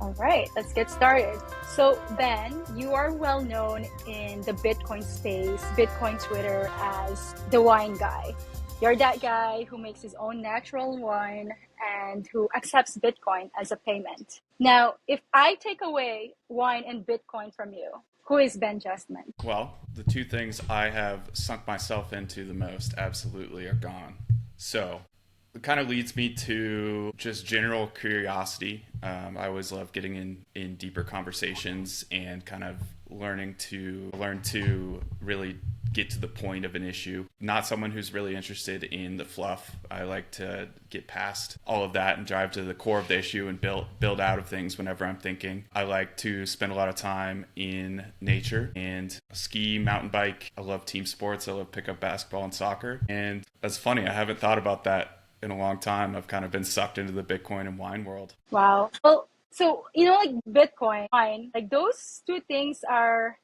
All right, let's get started. So, Ben, you are well known in the Bitcoin space, Bitcoin Twitter, as the wine guy. You're that guy who makes his own natural wine and who accepts Bitcoin as a payment. Now, if I take away wine and Bitcoin from you, who is Ben Justman? Well, the two things I have sunk myself into the most absolutely are gone. So it kind of leads me to just general curiosity. I always love getting in deeper conversations and kind of learn to really get to the point of an issue. Not someone who's really interested in the fluff. I like to get past all of that and drive to the core of the issue and build out of things whenever I'm thinking. I like to spend a lot of time in nature and ski, mountain bike. I love team sports. I love pickup basketball and soccer. And that's funny. I haven't thought about that in a long time. I've kind of been sucked into the Bitcoin and wine world. Wow. Well, so, like Bitcoin, wine, like those two things are,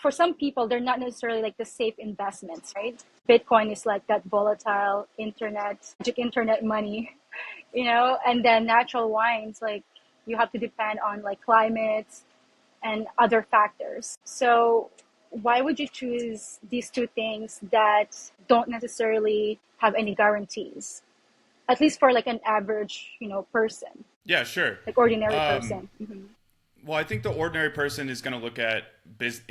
for some people, they're not necessarily like the safe investments, right? Bitcoin is like that volatile magic internet money, and then natural wines, like you have to depend on like climate and other factors. So why would you choose these two things that don't necessarily have any guarantees, at least for like an average, person, Yeah, sure. like ordinary Um, person? Mm-hmm. well, I think the ordinary person is going to look at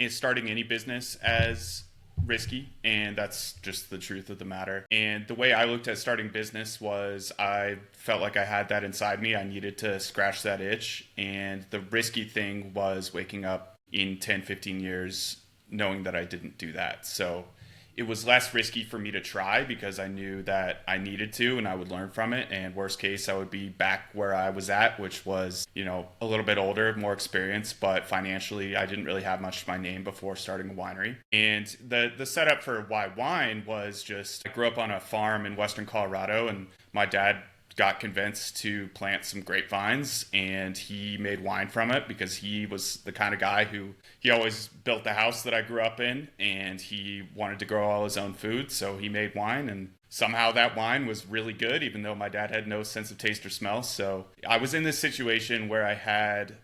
starting any business as risky, and that's just the truth of the matter. And the way I looked at starting business was I felt like I had that inside me. I needed to scratch that itch, and the risky thing was waking up in 10, 15 years knowing that I didn't do that. So it was less risky for me to try because I knew that I needed to and I would learn from it. And worst case, I would be back where I was at, which was, a little bit older, more experienced, but financially, I didn't really have much to my name before starting a winery. And the setup for why wine was just, I grew up on a farm in Western Colorado, and my dad got convinced to plant some grapevines, and he made wine from it because he was the kind of guy who he always built the house that I grew up in, and he wanted to grow all his own food, so he made wine, and somehow that wine was really good, even though my dad had no sense of taste or smell. So I was in this situation where I had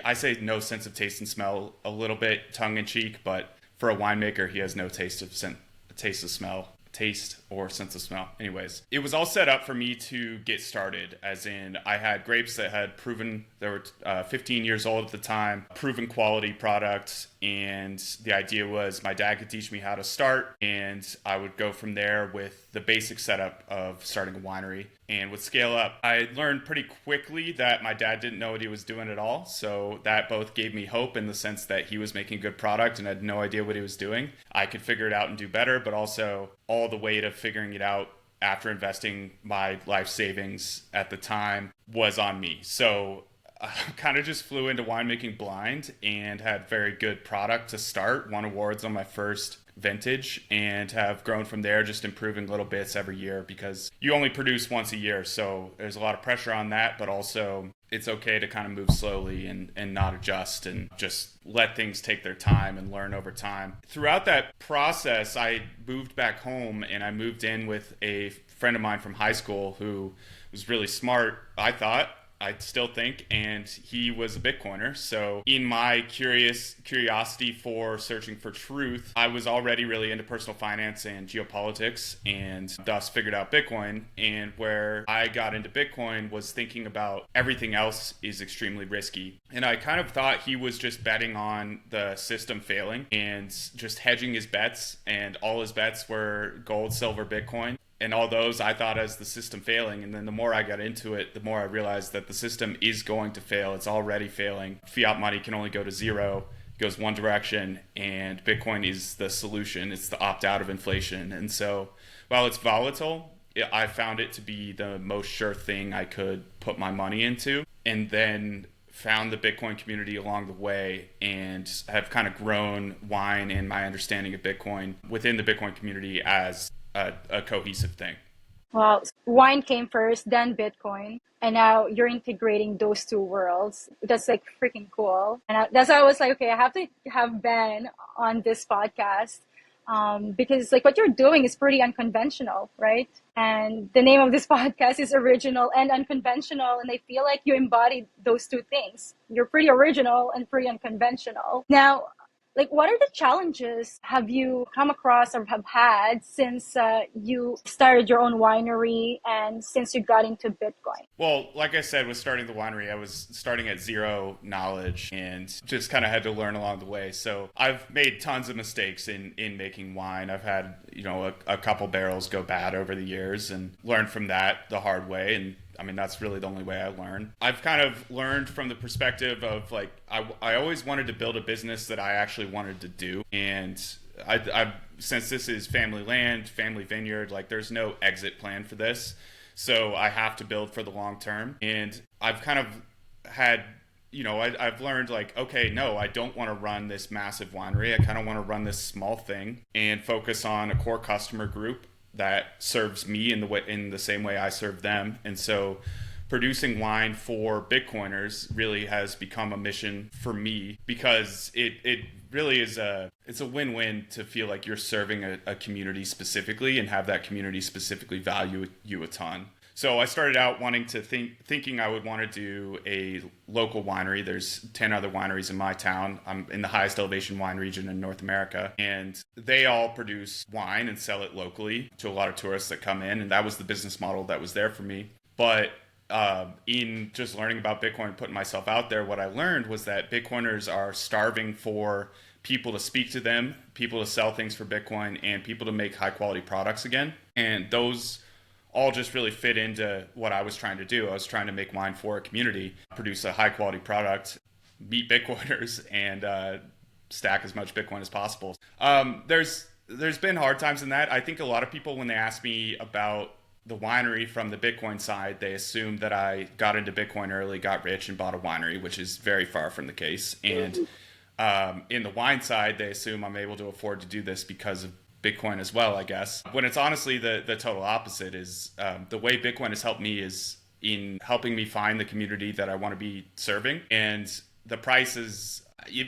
I say no sense of taste and smell, a little bit tongue in cheek, but for a winemaker, he has no taste of smell, taste or sense of smell. Anyways, it was all set up for me to get started, as in I had grapes that had proven, they were 15 years old at the time, proven quality products, and the idea was my dad could teach me how to start, and I would go from there with the basic setup of starting a winery and would scale up. I learned pretty quickly that my dad didn't know what he was doing at all, so that both gave me hope in the sense that he was making a good product and had no idea what he was doing. I could figure it out and do better, but also all the weight of figuring it out after investing my life savings at the time was on me. So I kind of just flew into winemaking blind and had very good product to start, won awards on my first vintage, and have grown from there, just improving little bits every year because you only produce once a year. So there's a lot of pressure on that, but also it's okay to kind of move slowly and not adjust and just let things take their time and learn over time. Throughout that process, I moved back home, and I moved in with a friend of mine from high school who was really smart, I thought. I still think, and he was a Bitcoiner. So in my curiosity for searching for truth, I was already really into personal finance and geopolitics, and thus figured out Bitcoin. And where I got into Bitcoin was thinking about everything else is extremely risky. And I kind of thought he was just betting on the system failing and just hedging his bets, and all his bets were gold, silver, Bitcoin. And all those I thought as the system failing. And then the more I got into it, the more I realized that the system is going to fail. It's already failing. Fiat money can only go to zero. It goes one direction. And Bitcoin is the solution. It's the opt out of inflation. And so while it's volatile, I found it to be the most sure thing I could put my money into. And then found the Bitcoin community along the way, and have kind of grown wine and my understanding of Bitcoin within the Bitcoin community as a cohesive thing. Well, wine came first, then Bitcoin, and now you're integrating those two worlds. That's like freaking cool. And that's why I was like, okay, I have to have Ben on this podcast because like what you're doing is pretty unconventional, right? And the name of this podcast is Original and Unconventional, and I feel like you embody those two things. You're pretty original and pretty unconventional. Now, like, what are the challenges have you come across or have had since you started your own winery and since you got into Bitcoin? Well, like I said, with starting the winery, I was starting at zero knowledge and just kind of had to learn along the way. So I've made tons of mistakes in making wine. I've had, a couple barrels go bad over the years and learned from that the hard way. And I mean, that's really the only way I learn. I've kind of learned from the perspective of like, I always wanted to build a business that I actually wanted to do. And I since this is family land, family vineyard, like there's no exit plan for this. So I have to build for the long term. And I've kind of had, I've learned like, okay, no, I don't want to run this massive winery. I kind of want to run this small thing and focus on a core customer group that serves me in the same way I serve them. And so producing wine for Bitcoiners really has become a mission for me because it really is it's a win-win to feel like you're serving a community specifically and have that community specifically value you a ton. So I started out thinking I would want to do a local winery. There's 10 other wineries in my town. I'm in the highest elevation wine region in North America. And they all produce wine and sell it locally to a lot of tourists that come in. And that was the business model that was there for me. But in just learning about Bitcoin and putting myself out there, what I learned was that Bitcoiners are starving for people to speak to them, people to sell things for Bitcoin, and people to make high quality products again. And those all just really fit into what I was trying to do. I was trying to make wine for a community, produce a high quality product, meet Bitcoiners, and stack as much Bitcoin as possible. There's been hard times in that. I think a lot of people, when they ask me about the winery from the Bitcoin side, they assume that I got into Bitcoin early, got rich, and bought a winery, which is very far from the case. And in the wine side, they assume I'm able to afford to do this because of Bitcoin as well, I guess. When it's honestly the total opposite is the way Bitcoin has helped me is in helping me find the community that I want to be serving. And the price is,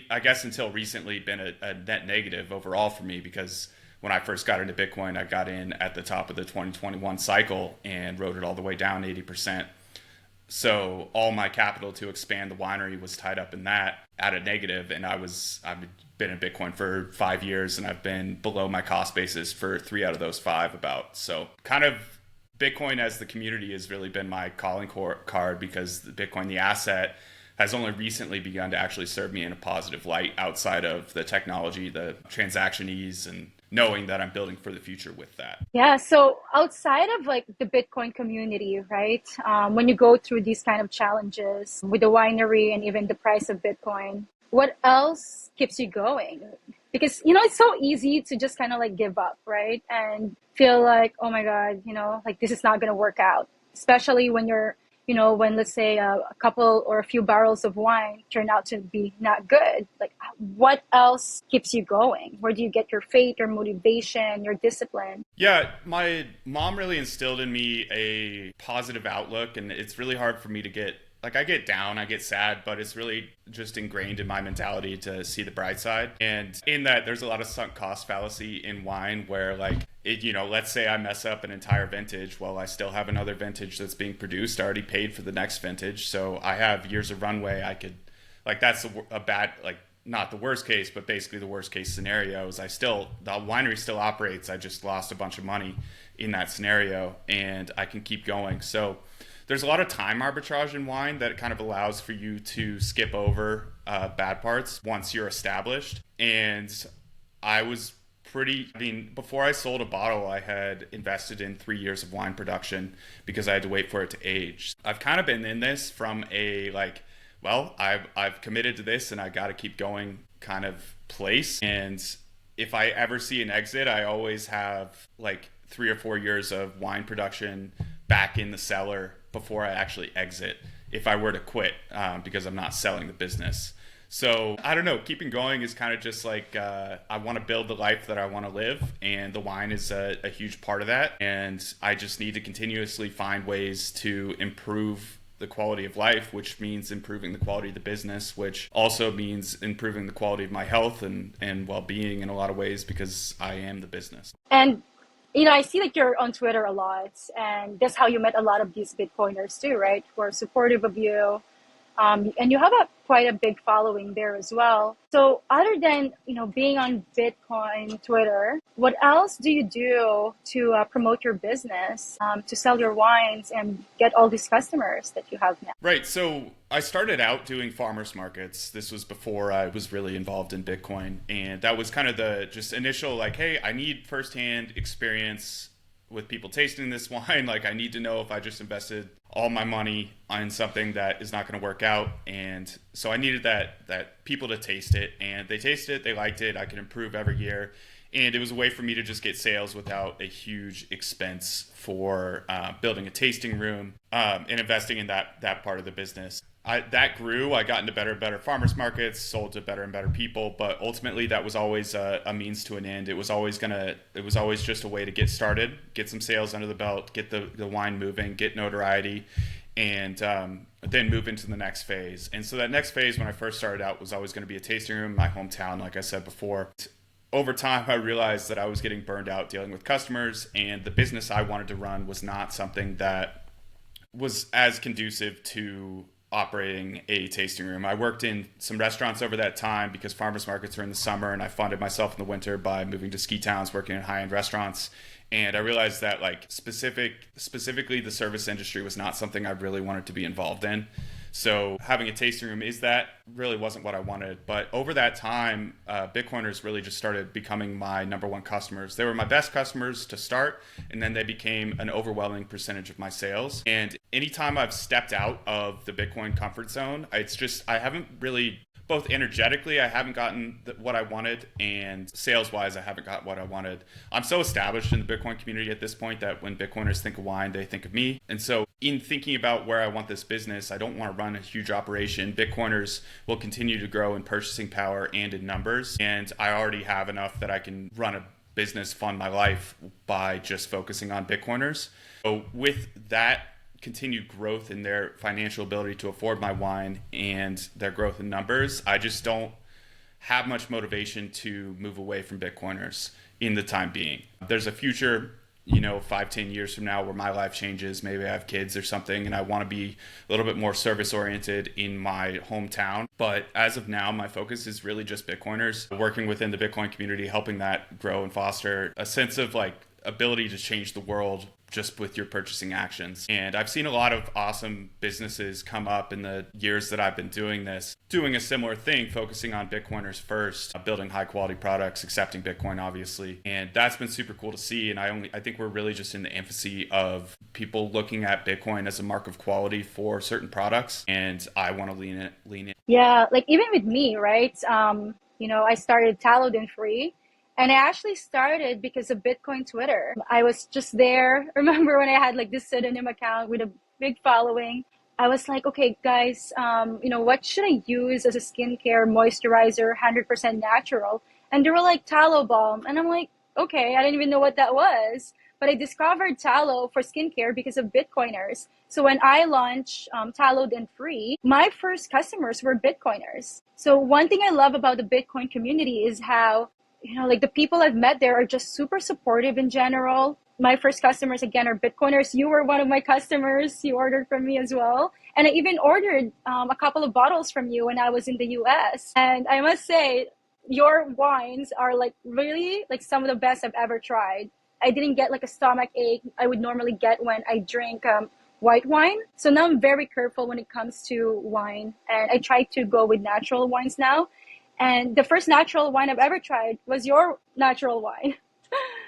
I guess until recently, been a net negative overall for me because when I first got into Bitcoin, I got in at the top of the 2021 cycle and rode it all the way down 80%. So all my capital to expand the winery was tied up in that at a negative, and I've been in Bitcoin for 5 years, and I've been below my cost basis for 3 out of those 5 about. So kind of Bitcoin as the community has really been my calling card because the Bitcoin, the asset, has only recently begun to actually serve me in a positive light outside of the technology, the transaction ease, and knowing that I'm building for the future with that. Yeah. So outside of like the Bitcoin community, right? When you go through these kind of challenges with the winery and even the price of Bitcoin, what else keeps you going? Because, it's so easy to just kind of like give up, right? And feel like, oh my God, like this is not going to work out, especially when you're, when let's say a couple or a few barrels of wine turn out to be not good, like what else keeps you going? Where do you get your faith, your motivation, your discipline? Yeah, my mom really instilled in me a positive outlook, and it's really hard for me to get, like I get down, I get sad, but it's really just ingrained in my mentality to see the bright side. And in that, there's a lot of sunk cost fallacy in wine where like, let's say I mess up an entire vintage. Well, I still have another vintage that's being produced. I already paid for the next vintage. So I have years of runway. I could, like, that's a bad, like, not the worst case, but basically the worst case scenario is the winery still operates. I just lost a bunch of money in that scenario and I can keep going. So there's a lot of time arbitrage in wine that kind of allows for you to skip over bad parts once you're established. And before I sold a bottle, I had invested in 3 years of wine production because I had to wait for it to age. I've kind of been in this from a like, well, I've committed to this and I got to keep going kind of place. And if I ever see an exit, I always have like 3 or 4 years of wine production back in the cellar before I actually exit if I were to quit because I'm not selling the business. So I don't know, keeping going is kind of just like I want to build the life that I want to live, and the wine is a huge part of that. And I just need to continuously find ways to improve the quality of life, which means improving the quality of the business, which also means improving the quality of my health and well-being in a lot of ways, because I am the business. And I see like you're on Twitter a lot, and that's how you met a lot of these Bitcoiners too, right? Who are supportive of you. And you have quite a big following there as well. So other than, being on Bitcoin Twitter, what else do you do to promote your business, to sell your wines and get all these customers that you have now? Right. So I started out doing farmers markets. This was before I was really involved in Bitcoin. And that was kind of the just initial, like, hey, I need firsthand experience with people tasting this wine. Like, I need to know if I just invested all my money on something that is not going to work out. And so I needed that people to taste it, and they tasted it, they liked it, I could improve every year. And it was a way for me to just get sales without a huge expense for building a tasting room and investing in that part of the business. That grew. I got into better and better farmers markets, sold to better and better people, but ultimately that was always a means to an end. It was always just a way to get started, get some sales under the belt, get the wine moving, get notoriety, and then move into the next phase. And so that next phase, when I first started out, was always going to be a tasting room in my hometown, like I said before. Over time, I realized that I was getting burned out dealing with customers, and the business I wanted to run was not something that was as conducive to operating a tasting room. I worked in some restaurants over that time because farmers markets are in the summer, and I funded myself in the winter by moving to ski towns, working in high-end restaurants. And I realized that like specifically the service industry was not something I really wanted to be involved in. So having a tasting room really wasn't what I wanted. But over that time, Bitcoiners really just started becoming my number one customers. They were my best customers to start, and then they became an overwhelming percentage of my sales. And anytime I've stepped out of the Bitcoin comfort zone, I haven't really, both energetically, I haven't gotten what I wanted, and sales-wise, I haven't got what I wanted. I'm so established in the Bitcoin community at this point that when Bitcoiners think of wine, they think of me. And so in thinking about where I want this business, I don't want to run a huge operation. Bitcoiners will continue to grow in purchasing power and in numbers, and I already have enough that I can run a business, fund my life by just focusing on Bitcoiners. So with that continued growth in their financial ability to afford my wine and their growth in numbers, I just don't have much motivation to move away from Bitcoiners in the time being. There's a future, 5-10 years from now where my life changes. Maybe I have kids or something and I want to be a little bit more service oriented in my hometown. But as of now, my focus is really just Bitcoiners, working within the Bitcoin community, helping that grow and foster a sense of like ability to change the world just with your purchasing actions. And I've seen a lot of awesome businesses come up in the years that I've been doing this, doing a similar thing, focusing on Bitcoiners first, building high quality products, accepting Bitcoin, obviously. And that's been super cool to see. And I think we're really just in the infancy of people looking at Bitcoin as a mark of quality for certain products. And I want to lean in. Yeah, like even with me, right? I started tallow and free. And I actually started because of Bitcoin Twitter. I was just there. Remember when I had like this pseudonym account with a big following? I was like, okay, guys, what should I use as a skincare moisturizer, 100% natural? And they were like tallow balm. And I'm like, okay, I didn't even know what that was. But I discovered tallow for skincare because of Bitcoiners. So when I launched Tallow and Free, my first customers were Bitcoiners. So one thing I love about the Bitcoin community is how like the people I've met there are just super supportive in general. My first customers, again, are Bitcoiners. You were one of my customers. You ordered from me as well. And I even ordered a couple of bottles from you when I was in the US. And I must say, your wines are like really like some of the best I've ever tried. I didn't get like a stomach ache I would normally get when I drink white wine. So now I'm very careful when it comes to wine. And I try to go with natural wines now. And the first natural wine I've ever tried was your natural wine.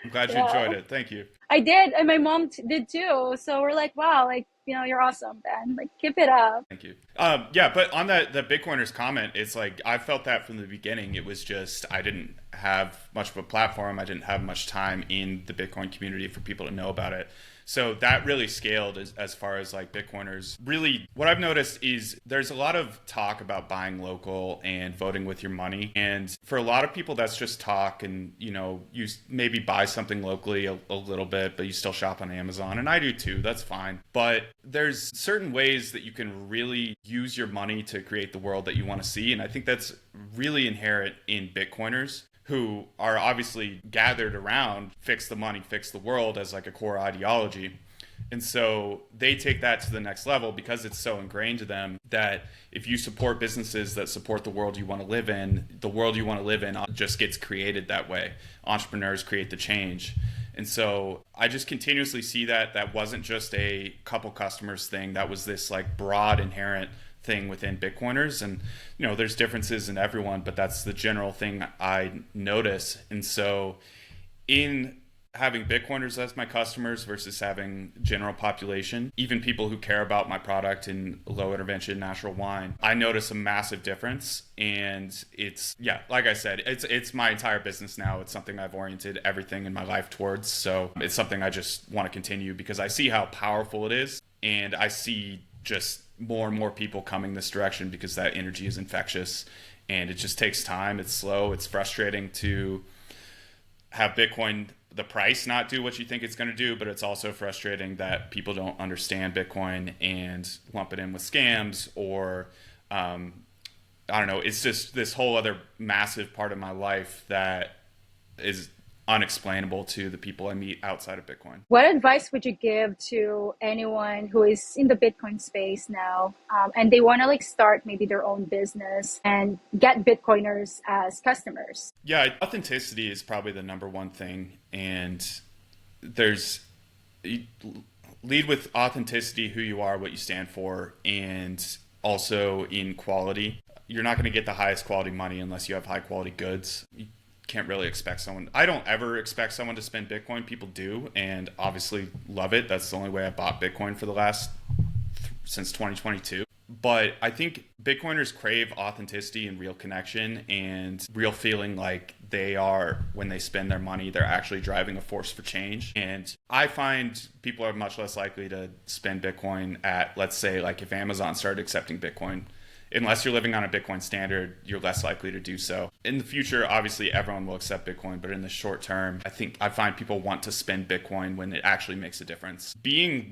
I'm glad you enjoyed it. Thank you. I did, and my mom did too. So we're like, wow, like, you're awesome, Ben. Like, keep it up. Thank you. Yeah, but on the Bitcoiners comment, it's like I felt that from the beginning. It was just I didn't have much of a platform. I didn't have much time in the Bitcoin community for people to know about it. So that really scaled as far as like Bitcoiners. Really, what I've noticed is there's a lot of talk about buying local and voting with your money. And for a lot of people, that's just talk. And, you maybe buy something locally a little bit, but you still shop on Amazon. And I do too. That's fine. But there's certain ways that you can really use your money to create the world that you want to see. And I think that's really inherent in Bitcoiners, who are obviously gathered around fix the money, fix the world as like a core ideology. And so they take that to the next level because it's so ingrained to them that if you support businesses that support the world you want to live in, the world you want to live in just gets created that way. Entrepreneurs create the change. And so I just continuously see that wasn't just a couple customers thing. That was this like broad inherent thing within Bitcoiners. And there's differences in everyone, but that's the general thing I notice. And so in having Bitcoiners as my customers versus having general population, even people who care about my product in low intervention natural wine, I notice a massive difference. And it's, yeah, like I said, it's my entire business now. It's something I've oriented everything in my life towards. So it's something I just want to continue because I see how powerful it is. And I see just more and more people coming this direction because that energy is infectious, and it just takes time. It's slow. It's frustrating to have Bitcoin, the price, not do what you think it's going to do, but it's also frustrating that people don't understand Bitcoin and lump it in with scams or I don't know. It's just this whole other massive part of my life that is unexplainable to the people I meet outside of Bitcoin. What advice would you give to anyone who is in the Bitcoin space now, and they want to like start maybe their own business and get Bitcoiners as customers? Yeah, authenticity is probably the number one thing, and lead with authenticity, who you are, what you stand for, and also in quality. You're not going to get the highest quality money unless you have high quality goods. You can't really expect someone. I don't ever expect someone to spend Bitcoin. People do, and obviously love it. That's the only way I bought Bitcoin for the last since 2022. But I think Bitcoiners crave authenticity and real connection and real feeling like they are, when they spend their money, they're actually driving a force for change. And I find people are much less likely to spend Bitcoin at, let's say, like if Amazon started accepting Bitcoin. Unless you're living on a Bitcoin standard, you're less likely to do so. In the future, obviously, everyone will accept Bitcoin, but in the short term, I find people want to spend Bitcoin when it actually makes a difference. Being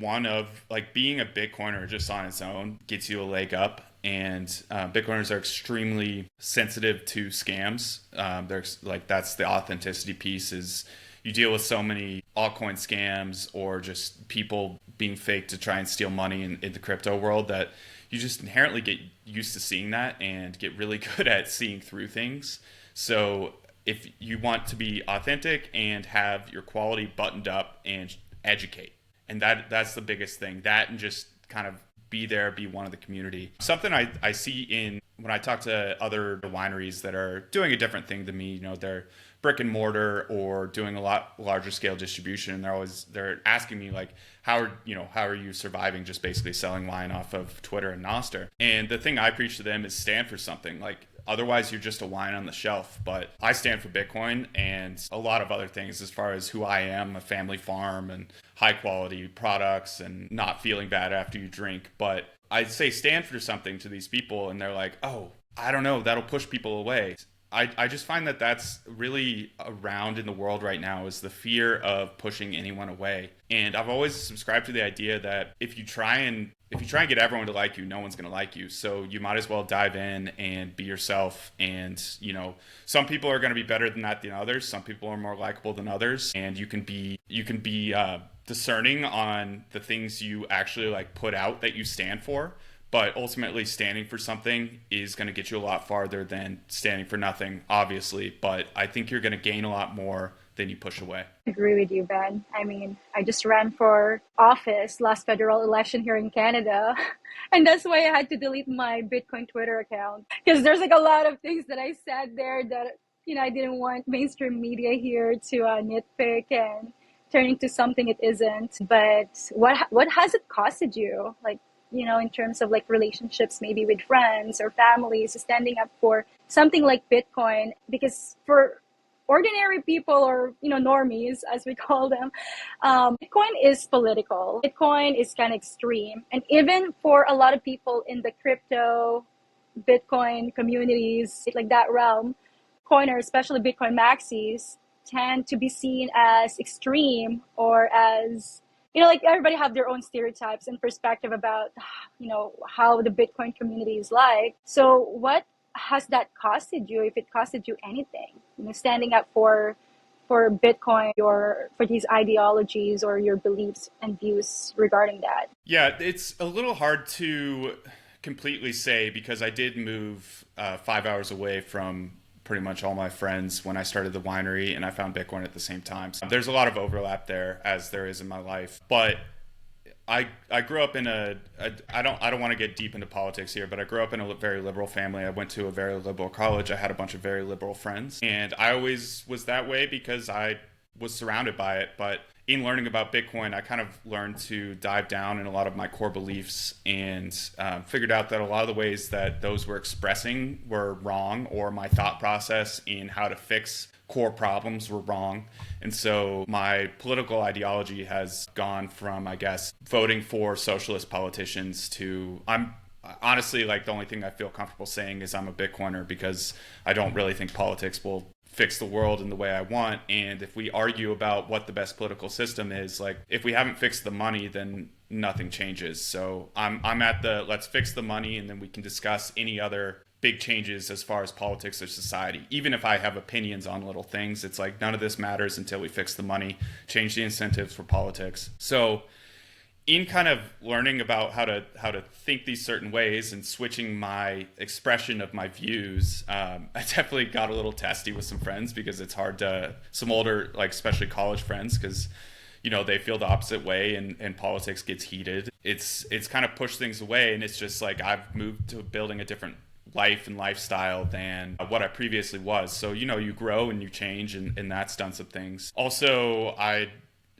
being a Bitcoiner just on its own gets you a leg up. And Bitcoiners are extremely sensitive to scams. That's the authenticity piece. Is you deal with so many altcoin scams or just people being fake to try and steal money in the crypto world that you just inherently get used to seeing that and get really good at seeing through things. So if you want to be authentic and have your quality buttoned up and educate, and that's the biggest thing. That and just kind of be there, be one of the community. Something I see when I talk to other wineries that are doing a different thing than me, they're brick and mortar or doing a lot larger scale distribution. And they're asking me like, how are you surviving just basically selling wine off of Twitter and Nostr? And the thing I preach to them is stand for something. Like, otherwise you're just a wine on the shelf. But I stand for Bitcoin and a lot of other things as far as who I am, a family farm and high quality products and not feeling bad after you drink. But I say stand for something to these people and they're like, oh, I don't know, that'll push people away. I just find that that's really around in the world right now, is the fear of pushing anyone away. And I've always subscribed to the idea that if you try and get everyone to like you, no one's going to like you. So you might as well dive in and be yourself. And, some people are going to be better than others. Some people are more likable than others. And you can be discerning on the things you actually like put out that you stand for. But ultimately, standing for something is going to get you a lot farther than standing for nothing, obviously. But I think you're going to gain a lot more than you push away. I agree with you, Ben. I mean, I just ran for office last federal election here in Canada. And that's why I had to delete my Bitcoin Twitter account. Because there's like a lot of things that I said there that, I didn't want mainstream media here to nitpick and turn into something it isn't. But what has it costed you? Like, in terms of like relationships, maybe with friends or families, standing up for something like Bitcoin, because for ordinary people, or normies as we call them, Bitcoin is political. Bitcoin is kind of extreme, and even for a lot of people in the crypto Bitcoin communities, like that realm, coiners, especially Bitcoin maxis, tend to be seen as extreme, or as like everybody have their own stereotypes and perspective about how the Bitcoin community is like. So what has that costed you, if it costed you anything, standing up for Bitcoin, or for these ideologies, or your beliefs and views regarding that? Yeah, it's a little hard to completely say because I did move 5 hours away from pretty much all my friends when I started the winery, and I found Bitcoin at the same time. So there's a lot of overlap there, as there is in my life. But I grew up in I don't want to get deep into politics here, but I grew up in a very liberal family. I went to a very liberal college. I had a bunch of very liberal friends, and I always was that way because I was surrounded by it. But in learning about Bitcoin, I kind of learned to dive down in a lot of my core beliefs, and figured out that a lot of the ways that those were expressing were wrong, or my thought process in how to fix core problems were wrong. And so my political ideology has gone from, I guess, voting for socialist politicians to, I'm honestly, like, the only thing I feel comfortable saying is I'm a Bitcoiner, because I don't really think politics will fix the world in the way I want. And if we argue about what the best political system is, like, if we haven't fixed the money, then nothing changes. So I'm at the let's fix the money, and then we can discuss any other big changes as far as politics or society. Even if I have opinions on little things, it's like none of this matters until we fix the money, change the incentives for politics. So in kind of learning about how to think these certain ways and switching my expression of my views, I definitely got a little testy with some friends, because it's hard to, some older, like especially college friends, because they feel the opposite way, and politics gets heated. It's kind of pushed things away, and it's just like I've moved to building a different life and lifestyle than what I previously was. So you grow and you change, and that's done some things. Also,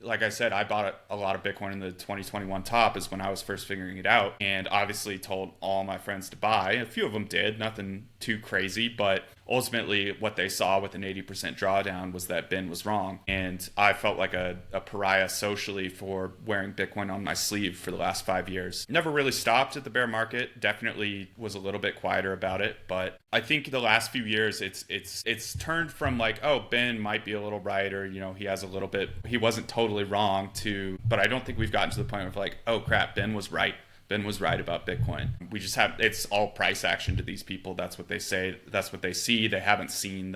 like I said, I bought a lot of Bitcoin in the 2021 top, is when I was first figuring it out, and obviously told all my friends to buy. A few of them did, nothing too crazy, but ultimately what they saw with an 80% drawdown was that Ben was wrong. And I felt like a pariah socially for wearing Bitcoin on my sleeve for the last 5 years. Never really stopped at the bear market, definitely was a little bit quieter about it, but I think the last few years it's turned from like, oh, Ben might be a little right, or he wasn't totally wrong, to, but I don't think we've gotten to the point of like, oh crap, Ben was right. Ben was right about Bitcoin. We just have, it's all price action to these people. That's what they say. That's what they see. They haven't seen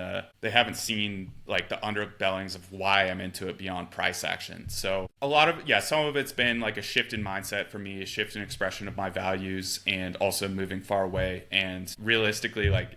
like the underbellings of why I'm into it beyond price action. So some of it's been like a shift in mindset for me, a shift in expression of my values, and also moving far away. And realistically, like,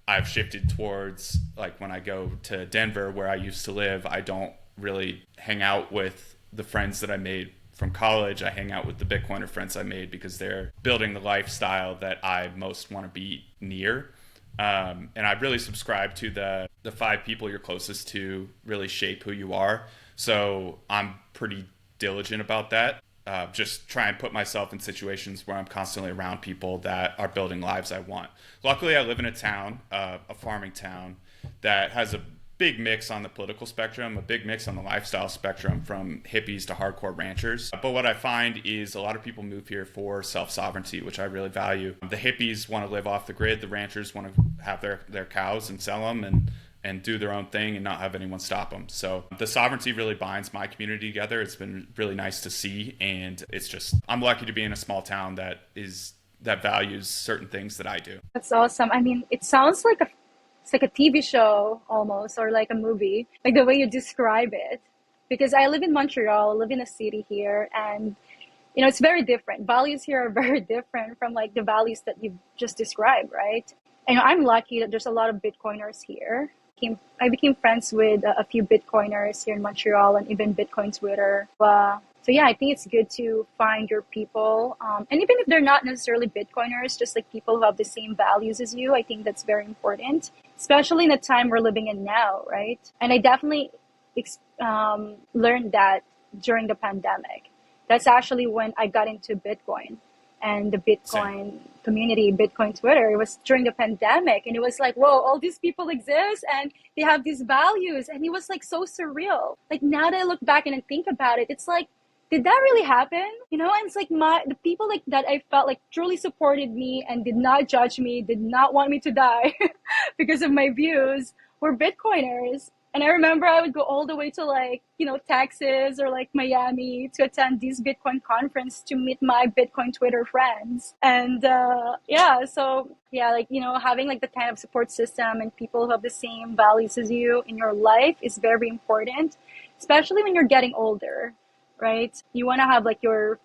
I've shifted towards, like, when I go to Denver, where I used to live, I don't really hang out with the friends that I made from college. I hang out with the Bitcoiner friends I made, because they're building the lifestyle that I most want to be near. And I really subscribe to the 5 people you're closest to really shape who you are. So I'm pretty diligent about that. Just try and put myself in situations where I'm constantly around people that are building lives I want. Luckily, I live in a town, a farming town, that has a big mix on the political spectrum, a big mix on the lifestyle spectrum, from hippies to hardcore ranchers. But what I find is a lot of people move here for self-sovereignty, which I really value. The hippies want to live off the grid. The ranchers want to have their cows and sell them and do their own thing and not have anyone stop them. So the sovereignty really binds my community together. It's been really nice to see. And it's just, I'm lucky to be in a small town that values certain things that I do. That's awesome. I mean, it sounds like it's like a TV show almost, or like a movie, like the way you describe it. Because I live in Montreal, live in a city here, and it's very different. Values here are very different from like the values that you've just described, right? And I'm lucky that there's a lot of Bitcoiners here. I became friends with a few Bitcoiners here in Montreal, and even Bitcoin Twitter. So yeah, I think it's good to find your people. And even if they're not necessarily Bitcoiners, just like people who have the same values as you, I think that's very important, especially in the time we're living in now, right? And I definitely learned that during the pandemic. That's actually when I got into Bitcoin. and the Same. Bitcoin community, Bitcoin Twitter. It was during the pandemic, and it was like, whoa, all these people exist and they have these values, and it was like so surreal. Like now that I look back and I think about it, it's like, did that really happen? And it's like the people like that I felt like truly supported me and did not judge me, did not want me to die because of my views were Bitcoiners. And I remember I would go all the way to like, Texas or like Miami to attend these Bitcoin conference to meet my Bitcoin Twitter friends. And having like the kind of support system and people who have the same values as you in your life is very important, especially when you're getting older, right? You want to have like your,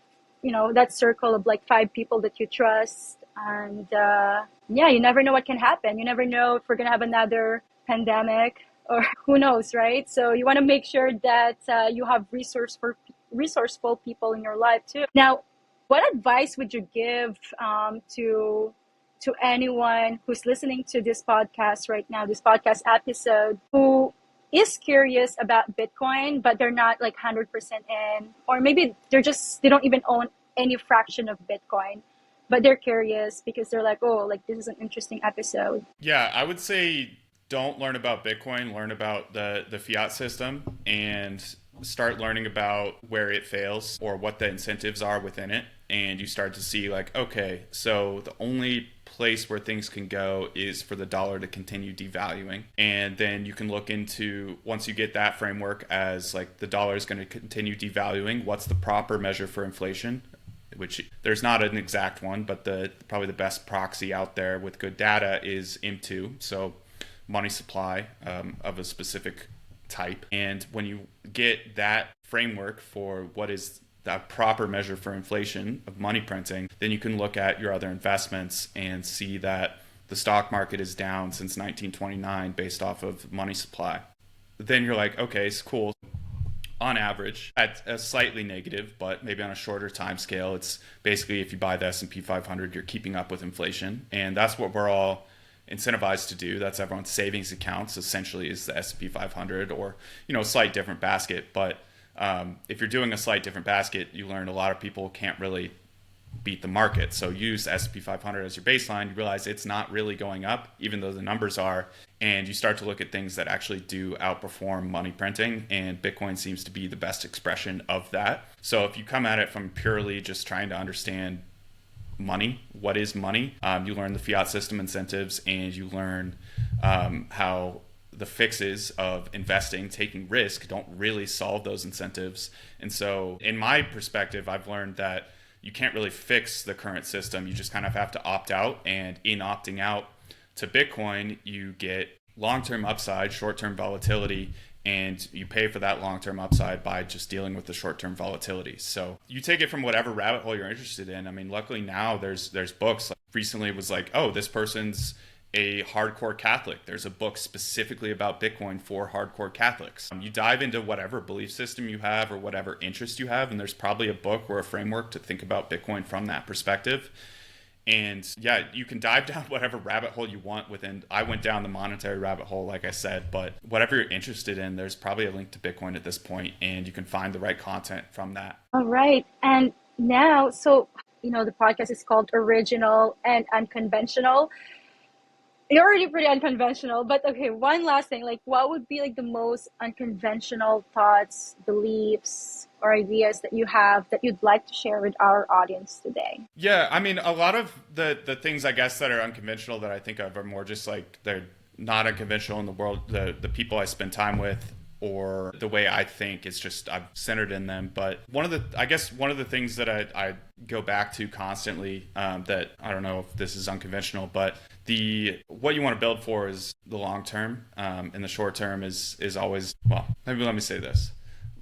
that circle of like 5 people that you trust. And you never know what can happen. You never know if we're going to have another pandemic or who knows, right? So you want to make sure that you have resourceful people in your life too. Now, what advice would you give to anyone who's listening to this podcast right now, this podcast episode, who is curious about Bitcoin, but they're not like 100% in, or maybe they don't even own any fraction of Bitcoin, but they're curious because they're like, oh, like this is an interesting episode. Yeah, I would say don't learn about Bitcoin, learn about the fiat system and start learning about where it fails or what the incentives are within it. And you start to see like, okay, so the only place where things can go is for the dollar to continue devaluing. And then you can look into, once you get that framework as like the dollar is going to continue devaluing, what's the proper measure for inflation? Which there's not an exact one, but probably the best proxy out there with good data is M2. So money supply of a specific type. And when you get that framework for what is the proper measure for inflation of money printing, then you can look at your other investments and see that the stock market is down since 1929 based off of money supply. Then you're like, okay, it's cool. On average, at a slightly negative, but maybe on a shorter time scale, it's basically if you buy the S&P 500, you're keeping up with inflation. And that's what we're all incentivized to do. That's everyone's savings accounts essentially is the S&P 500 or, a slight different basket. But if you're doing a slight different basket, you learn a lot of people can't really beat the market. So use S&P 500 as your baseline. You realize it's not really going up, even though the numbers are. And you start to look at things that actually do outperform money printing. And Bitcoin seems to be the best expression of that. So if you come at it from purely just trying to understand money, what is money, you learn the fiat system incentives, and you learn how the fixes of investing, taking risk, don't really solve those incentives. And so in my perspective, I've learned that you can't really fix the current system. You just kind of have to opt out. And in opting out to Bitcoin, you get long-term upside, short-term volatility, and you pay for that long-term upside by just dealing with the short-term volatility. So you take it from whatever rabbit hole you're interested in. I mean, luckily now there's books. Like recently it was like, oh, this person's a hardcore Catholic. There's a book specifically about Bitcoin for hardcore Catholics. You dive into whatever belief system you have or whatever interest you have, and there's probably a book or a framework to think about Bitcoin from that perspective. And yeah, you can dive down whatever rabbit hole you want within. I went down the monetary rabbit hole, like I said, but whatever you're interested in, there's probably a link to Bitcoin at this point, and you can find the right content from that. All right. And now, so, the podcast is called Original and Unconventional. You're already pretty unconventional, but okay, one last thing, like what would be like the most unconventional thoughts, beliefs, or ideas that you have that you'd like to share with our audience today? Yeah, I mean, a lot of the things I guess that are unconventional that I think of are more just like they're not unconventional in the world, the people I spend time with or the way I think is just I'm centered in them. But one of the things that I go back to constantly that I don't know if this is unconventional, but what you want to build for is the long term, and the short term is always, well, maybe let me say this.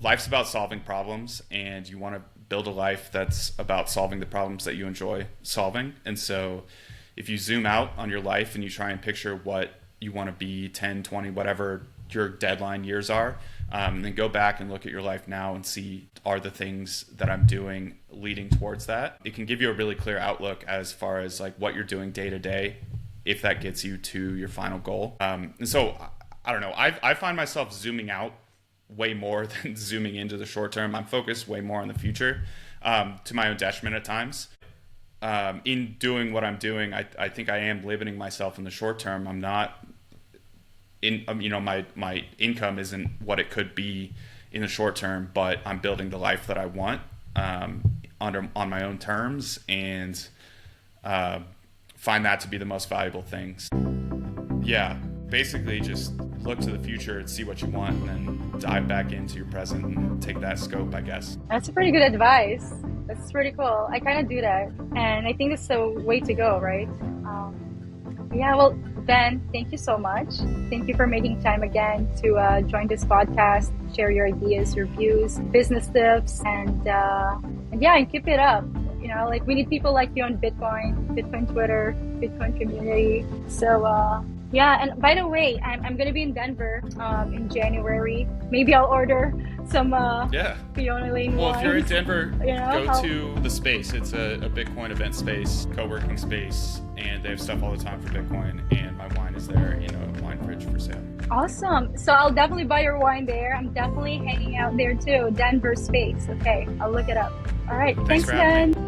Life's about solving problems, and you want to build a life that's about solving the problems that you enjoy solving. And so if you zoom out on your life and you try and picture what you want to be 10, 20, whatever your deadline years are, then go back and look at your life now and see, are the things that I'm doing leading towards that? It can give you a really clear outlook as far as like what you're doing day to day, if that gets you to your final goal. And so I don't know, I find myself zooming out way more than zooming into the short term. I'm focused way more on the future, to my own detriment at times. in doing what I'm doing, I think I am limiting myself in the short term. I'm not in, my income isn't what it could be in the short term, but I'm building the life that I want on my own terms, and find that to be the most valuable things. Yeah, basically just look to the future and see what you want, and then dive back into your present and take that scope, I guess. That's pretty good advice. That's pretty cool. I kind of do that, and I think that's the way to go, right? Yeah, well, Ben, thank you so much. Thank you for making time again to join this podcast, share your ideas, your views, business tips, and yeah, and keep it up. Like we need people like you on Bitcoin Twitter, Bitcoin community. So yeah, and by the way, I'm gonna be in Denver in January. Maybe I'll order some Peony Lane Well, wines. if you're in Denver, go to the space. It's a Bitcoin event space, co-working space, and they have stuff all the time for Bitcoin, and my wine is there in a wine fridge for sale. Awesome. So I'll definitely buy your wine there. I'm definitely hanging out there too. Denver space. Okay, I'll look it up. All right. Thanks for having Ben. me.